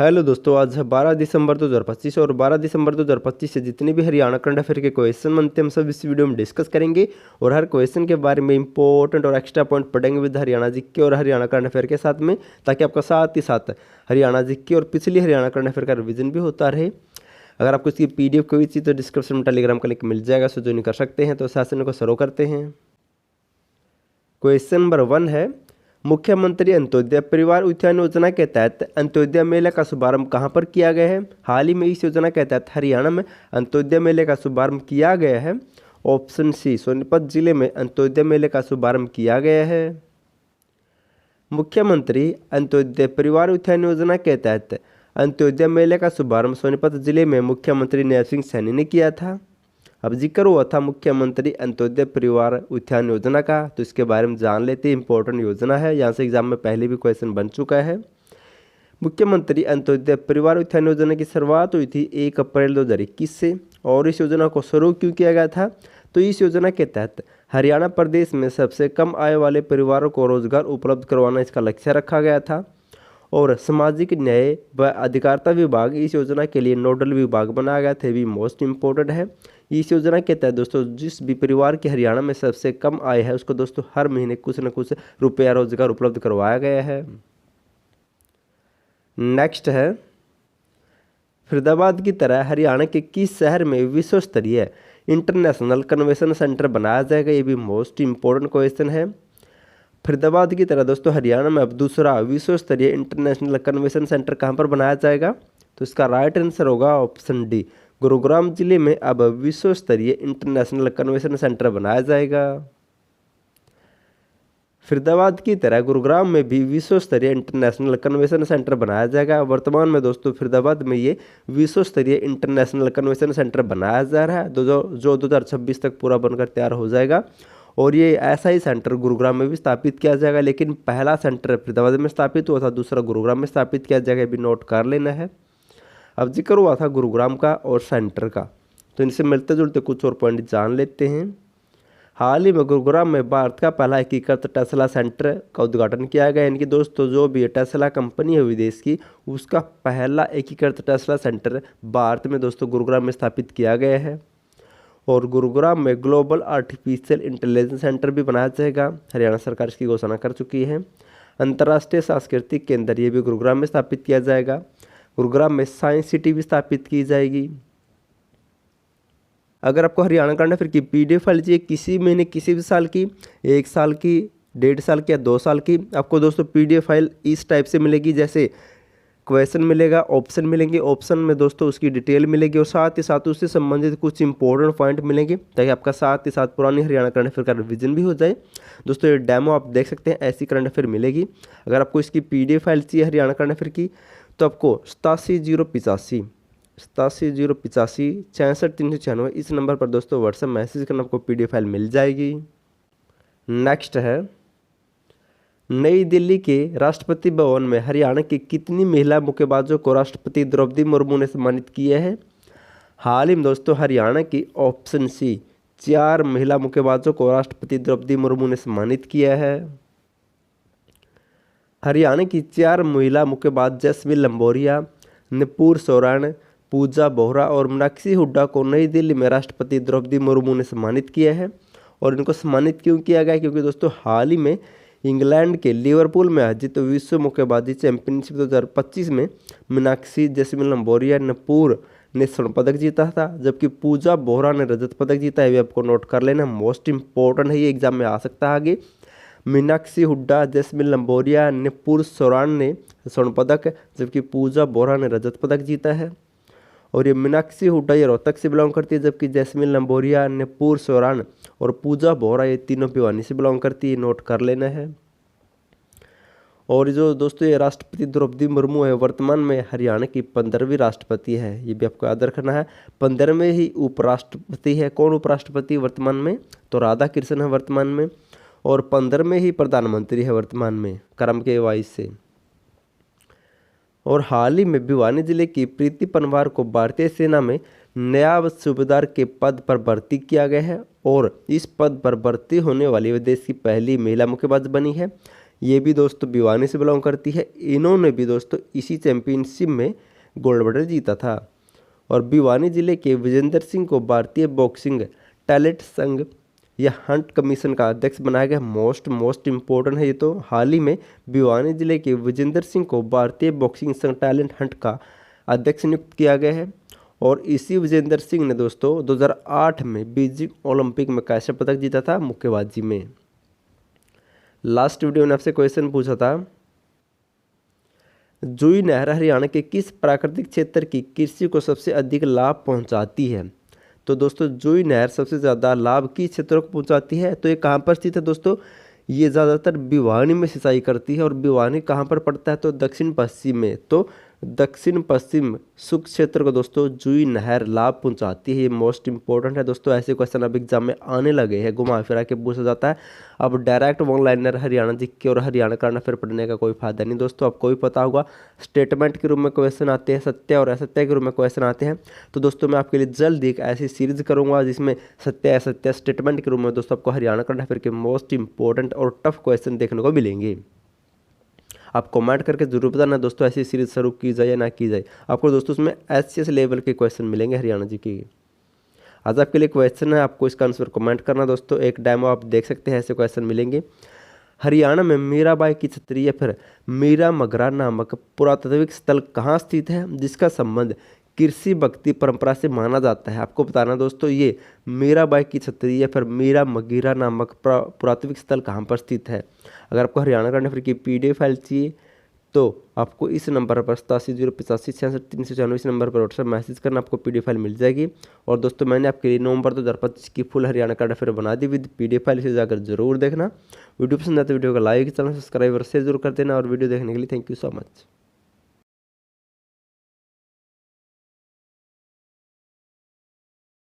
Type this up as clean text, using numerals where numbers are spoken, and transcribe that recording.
Hello दोस्तों, आज है 12 दिसंबर 2025 और 12 दिसंबर 2025 से जितने भी हरियाणा करंट अफेयर के क्वेश्चन बनते हैं हम सब इस वीडियो में डिस्कस करेंगे और हर क्वेश्चन के बारे में इंपॉर्टेंट और एक्स्ट्रा पॉइंट पढ़ेंगे विद हरियाणा जीके और हरियाणा करंट अफेयर के साथ में, ताकि आपका साथ ही साथ हरियाणा जीके और पिछली हरियाणा करंट अफेयर का रिविजन भी होता रहे। अगर आपको इसकी PDF कोई चाहिए तो डिस्क्रिप्शन में टेलीग्राम का लिंक मिल जाएगा, सो ज्वाइन कर सकते हैं। तो सेशन को शुरू करते हैं। क्वेश्चन नंबर 1 है, मुख्यमंत्री अंत्योदय परिवार उत्थान योजना के तहत अंत्योदय मेले का शुभारंभ कहां पर किया गया है? हाल ही में इस योजना के तहत हरियाणा में अंत्योदय मेले का शुभारंभ किया गया है। ऑप्शन सी, सोनीपत जिले में अंत्योदय मेले का शुभारंभ किया गया है। मुख्यमंत्री अंत्योदय परिवार उत्थान योजना के तहत अंत्योदय मेले का शुभारंभ सोनीपत जिले में मुख्यमंत्री नैब सिंह सैनी ने किया था। अब जिक्र हुआ था मुख्यमंत्री अंत्योदय परिवार उत्थान योजना का, तो इसके बारे में जान लेते हैं। इंपॉर्टेंट योजना है, यहाँ से एग्जाम में पहले भी क्वेश्चन बन चुका है। मुख्यमंत्री अंत्योदय परिवार उत्थान योजना की शुरुआत हुई थी 1 अप्रैल 2021 से, और इस योजना को शुरू क्यों किया गया था? तो इस योजना के तहत हरियाणा प्रदेश में सबसे कम आय वाले परिवारों को रोजगार उपलब्ध करवाना इसका लक्ष्य रखा गया था। और सामाजिक न्याय व अधिकारिता विभाग इस योजना के लिए नोडल विभाग बनाया गया था, भी मोस्ट इम्पोर्टेंट है। इस योजना के तहत दोस्तों जिस भी परिवार की हरियाणा में सबसे कम आय है उसको दोस्तों हर महीने कुछ न कुछ रुपया रोजगार उपलब्ध करवाया गया है। नेक्स्ट है, फरीदाबाद की तरह हरियाणा के किस शहर में विश्व स्तरीय इंटरनेशनल कन्वेंशन सेंटर बनाया जाएगा? ये भी मोस्ट इम्पोर्टेंट क्वेश्चन है। फरीदाबाद की तरह दोस्तों हरियाणा में अब दूसरा विश्व स्तरीय इंटरनेशनल कन्वेंशन सेंटर कहाँ पर बनाया जाएगा? तो इसका राइट आंसर होगा ऑप्शन डी, गुरुग्राम जिले में अब विश्व स्तरीय इंटरनेशनल कन्वेंशन सेंटर बनाया जाएगा। फरीदाबाद की तरह गुरुग्राम में भी विश्व स्तरीय इंटरनेशनल कन्वेंशन सेंटर बनाया जाएगा। वर्तमान में दोस्तों फरीदाबाद में ये विश्व स्तरीय इंटरनेशनल कन्वेंशन सेंटर बनाया जा रहा है, जो 2026 तक पूरा बनकर तैयार हो जाएगा। और ये ऐसा ही सेंटर गुरुग्राम में भी स्थापित किया जाएगा, लेकिन पहला सेंटर फरीदाबाद में स्थापित हुआ था, दूसरा गुरुग्राम में स्थापित किया जाएगा, भी नोट कर लेना है। अब जिक्र हुआ था गुरुग्राम का और सेंटर का, तो इनसे मिलते जुलते कुछ और पॉइंट जान लेते हैं। हाल ही में गुरुग्राम में भारत का पहला एकीकृत टेस्ला सेंटर का उद्घाटन किया गया। इनकी दोस्तों जो भी टेस्ला कंपनी है विदेश की, उसका पहला एकीकृत टेस्ला सेंटर भारत में दोस्तों गुरुग्राम में स्थापित किया गया है। और गुरुग्राम में ग्लोबल आर्टिफिशियल इंटेलिजेंस सेंटर भी बनाया जाएगा, हरियाणा सरकार इसकी घोषणा कर चुकी है। अंतर्राष्ट्रीय सांस्कृतिक केंद्र ये भी गुरुग्राम में स्थापित किया जाएगा। गुरुग्राम में साइंस सिटी भी स्थापित की जाएगी। अगर आपको हरियाणा करंट अफेयर की PDF फाइल चाहिए किसी महीने किसी भी साल की, 1 साल की, 1.5 साल की या 2 साल की, आपको दोस्तों PDF फाइल इस टाइप से मिलेगी। जैसे क्वेश्चन मिलेगा, ऑप्शन मिलेंगे, ऑप्शन में दोस्तों उसकी डिटेल मिलेगी और साथ ही साथ उससे संबंधित कुछ इंपॉर्टेंट पॉइंट मिलेंगे, ताकि आपका साथ ही साथ पुरानी हरियाणा करंट अफेयर का रिवीजन भी हो जाए। दोस्तों ये डेमो आप देख सकते हैं, ऐसी करंट अफेयर मिलेगी। अगर आपको इसकी PDF फाइल चाहिए हरियाणा करंट अफेयर की, तो आपको 87 65396 इस नंबर पर दोस्तों व्हाट्सएप मैसेज करना, आपको PDF फाइल मिल जाएगी। नेक्स्ट है, नई दिल्ली के राष्ट्रपति भवन में हरियाणा की कितनी महिला मुक्केबाजों को राष्ट्रपति द्रौपदी मुर्मू ने सम्मानित किया है? हाल ही में दोस्तों हरियाणा की ऑप्शन सी 4 महिला मुक्केबाजों को राष्ट्रपति द्रौपदी मुर्मू ने सम्मानित किया है। हरियाणा की 4 महिला मुक्केबाज जैस्मिन लंबोरिया, नुपुर सोरान, पूजा बोहरा और मीनाक्षी हुड्डा को नई दिल्ली में राष्ट्रपति द्रौपदी मुर्मू ने सम्मानित किया है। और इनको सम्मानित क्यों किया गया? क्योंकि दोस्तों हाल ही में इंग्लैंड के लिवरपूल में आयोजित विश्व मुक्केबाजी चैंपियनशिप 2025 में मीनाक्षी जैस्मिन लंबोरिया नुपुर ने स्वर्ण पदक जीता था, जबकि पूजा बोहरा ने रजत पदक जीता है। ये आपको नोट कर लेना, मोस्ट इंपॉर्टेंट है, ये एग्जाम में आ सकता है आगे। मीनाक्षी हुड्डा, जैस्मिन लंबोरिया, नुपुर सोरान ने स्वर्ण पदक, जबकि पूजा बोहरा ने रजत पदक जीता है। और ये मीनाक्षी हुड्डा ये रोहतक से बिलोंग करती है, जबकि जैस्मिन लंबोरिया, नुपुर सोरान और पूजा बोहरा ये तीनों भिवानी से बिलोंग करती है, नोट कर लेना है। और जो दोस्तों ये राष्ट्रपति द्रौपदी मुर्मू है वर्तमान में हरियाणा की 15वीं राष्ट्रपति है, ये भी आपको याद रखना है। 15वें ही उपराष्ट्रपति है। कौन उपराष्ट्रपति वर्तमान में? तो राधा कृष्ण है वर्तमान में। और 15वें ही प्रधानमंत्री है वर्तमान में, क्रम के वाइज से। और हाल ही में भिवानी जिले की प्रीति पनवार को भारतीय सेना में नायब सूबेदार के पद पर भर्ती किया गया है और इस पद पर भर्ती होने वाली वे देश की पहली महिला मुक्केबाज बनी है। ये भी दोस्तों भिवानी से बिलोंग करती है। इन्होंने भी दोस्तों इसी चैंपियनशिप में गोल्ड मेडल जीता था। और भिवानी जिले के विजेंद्र सिंह को भारतीय बॉक्सिंग टैलेंट संघ या हंट कमीशन का अध्यक्ष बनाया गया। मोस्ट इम्पोर्टेंट है ये तो। हाल ही में भिवानी जिले के विजेंद्र सिंह को भारतीय बॉक्सिंग संघ टैलेंट हंट का अध्यक्ष नियुक्त किया गया है। और इसी विजेंद्र सिंह ने दोस्तों 2008 में बीजिंग ओलंपिक में कांस्य पदक जीता था मुक्केबाजी में। लास्ट वीडियो में आपसे क्वेश्चन पूछा था, जुई नहर हरियाणा के किस प्राकृतिक क्षेत्र की कृषि को सबसे अधिक लाभ पहुंचाती है? तो दोस्तों जुई नहर सबसे ज़्यादा लाभ किस क्षेत्रों को पहुंचाती है? तो ये कहाँ पर स्थित है दोस्तों? ये ज़्यादातर भिवानी में सिंचाई करती है। और भिवानी कहाँ पर पड़ता है? तो दक्षिण पश्चिम में। तो दक्षिण पश्चिम शुष्क क्षेत्र को दोस्तों जुई नहर लाभ पहुंचाती है। ये मोस्ट इंपॉर्टेंट है दोस्तों। ऐसे क्वेश्चन अब एग्जाम में आने लगे हैं, घुमा फिरा के पूछा जाता है। अब direct one liner Haryana GK और हरियाणा करना फिर पढ़ने का कोई फायदा नहीं दोस्तों। आपको भी पता होगा स्टेटमेंट के रूप में क्वेश्चन आते हैं, सत्य और असत्य के रूप में क्वेश्चन आते हैं। तो दोस्तों मैं आपके लिए जल्द एक ऐसी सीरीज करूंगा जिसमें सत्य असत्य स्टेटमेंट के रूप में दोस्तों आपको हरियाणा करंट अफेयर के मोस्ट इंपॉर्टेंट और टफ क्वेश्चन देखने को मिलेंगे। आप कमेंट करके जरूर बताना दोस्तों ऐसी सीरीज शुरू की जाए या ना की जाए। आपको दोस्तों उसमें एचएस लेवल के क्वेश्चन मिलेंगे हरियाणा जी के। आज आपके लिए क्वेश्चन है, आपको इसका आंसर कमेंट करना दोस्तों। एक डेमो आप देख सकते हैं, ऐसे क्वेश्चन मिलेंगे। हरियाणा में मीराबाई की छतरी या फिर मीरा मगरा नामक पुरातात्विक स्थल कहाँ स्थित है जिसका संबंध कृषि भक्ति परंपरा से माना जाता है? आपको बताना दोस्तों ये मीराबाई की छतरी या फिर मीरा मगीरा नामक पुरातात्विक स्थल कहाँ पर स्थित है। अगर आपको हरियाणा करंट अफेयर की पीडीएफ फाइल चाहिए तो आपको इस नंबर पर 8708536396 इस नंबर पर व्हाट्सएप मैसेज करना, आपको पीडीएफ फाइल मिल जाएगी। और दोस्तों मैंने आपके लिए नवंबर 2025 की फुल हरियाणा करंट अफेयर बना दी विद पीडीएफ फाइल, इसे जाकर जरूर देखना। वीडियो पसंद आए तो वीडियो को लाइक, चैनल सब्सक्राइब और शेयर जरूर कर देना। और वीडियो देखने के लिए थैंक यू सो मच।